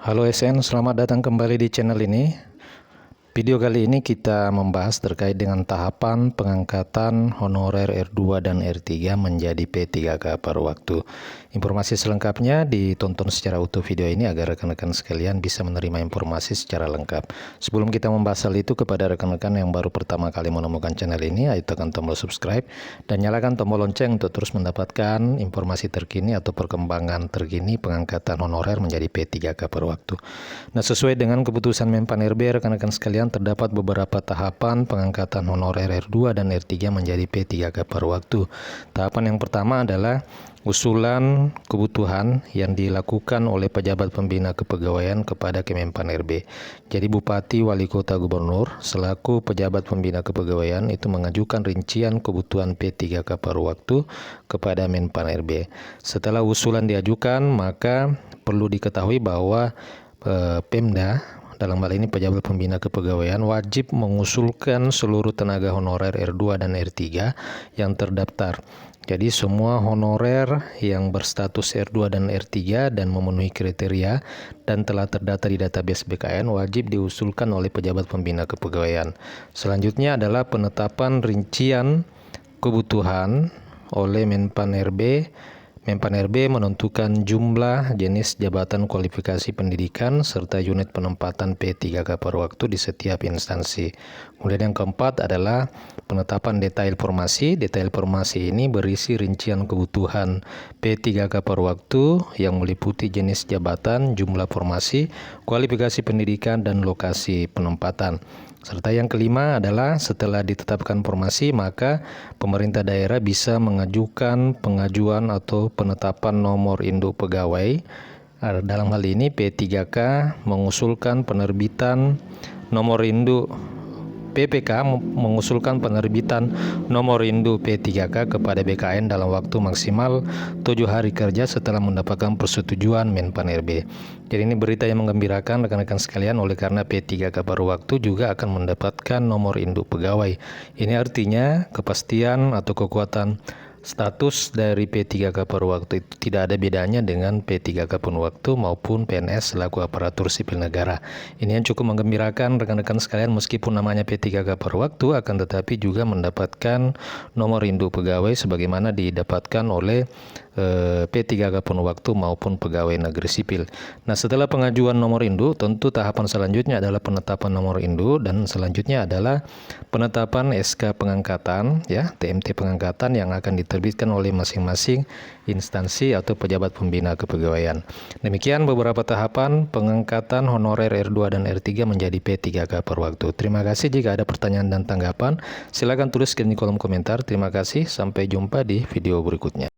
Halo SN, selamat datang kembali di channel ini. Video kali ini kita membahas terkait dengan tahapan pengangkatan honorer R2 dan R3 menjadi P3K per waktu. Informasi selengkapnya ditonton secara utuh video ini agar rekan-rekan sekalian bisa menerima informasi secara lengkap. Sebelum kita membahas hal itu, kepada rekan-rekan yang baru pertama kali menemukan channel ini, ayo tekan tombol subscribe dan nyalakan tombol lonceng untuk terus mendapatkan informasi terkini atau perkembangan terkini pengangkatan honorer menjadi P3K per waktu. Nah, sesuai dengan keputusan Menpan RB, rekan-rekan sekalian, terdapat beberapa tahapan pengangkatan honorer R2 dan R3 menjadi P3K per waktu. Tahapan yang pertama adalah usulan kebutuhan yang dilakukan oleh pejabat pembina kepegawaian kepada Kemenpan RB. Jadi Bupati, Wali Kota, Gubernur selaku pejabat pembina kepegawaian itu mengajukan rincian kebutuhan P3K per waktu kepada Menpan RB. Setelah usulan diajukan, maka perlu diketahui bahwa Pemda, dalam hal ini pejabat pembina kepegawaian, wajib mengusulkan seluruh tenaga honorer R2 dan R3 yang terdaftar. Jadi semua honorer yang berstatus R2 dan R3 dan memenuhi kriteria dan telah terdata di database BKN wajib diusulkan oleh pejabat pembina kepegawaian. Selanjutnya adalah penetapan rincian kebutuhan oleh Menpan RB. Menpan RB menentukan jumlah, jenis, jabatan, kualifikasi pendidikan, serta unit penempatan P3K per waktu di setiap instansi. Kemudian yang keempat adalah penetapan detail formasi. Detail formasi ini berisi rincian kebutuhan P3K per waktu yang meliputi jenis jabatan, jumlah formasi, kualifikasi pendidikan, dan lokasi penempatan. Serta yang kelima adalah setelah ditetapkan formasi, maka pemerintah daerah bisa mengajukan pengajuan atau penetapan nomor induk pegawai. Dalam hal ini P3K mengusulkan penerbitan nomor induk PPK mengusulkan penerbitan nomor induk P3K kepada BKN dalam waktu maksimal 7 hari kerja setelah mendapatkan persetujuan Menpan RB. Jadi ini berita yang menggembirakan rekan-rekan sekalian, oleh karena P3K per waktu juga akan mendapatkan nomor induk pegawai. Ini artinya kepastian atau kekuatan status dari P3K per waktu itu tidak ada bedanya dengan P3K per waktu maupun PNS selaku aparatur sipil negara. Ini yang cukup menggembirakan rekan-rekan sekalian, meskipun namanya P3K per waktu akan tetapi juga mendapatkan nomor induk pegawai sebagaimana didapatkan oleh P3K per waktu maupun pegawai negeri sipil. Nah, setelah pengajuan nomor induk, tentu tahapan selanjutnya adalah penetapan nomor induk dan selanjutnya adalah penetapan SK pengangkatan, ya, TMT pengangkatan yang akan diterbitkan oleh masing-masing instansi atau pejabat pembina kepegawaian. Demikian beberapa tahapan pengangkatan honorer R2 dan R3 menjadi P3K per waktu. Terima kasih. Jika ada pertanyaan dan tanggapan, silakan tuliskan di kolom komentar. Terima kasih. Sampai jumpa di video berikutnya.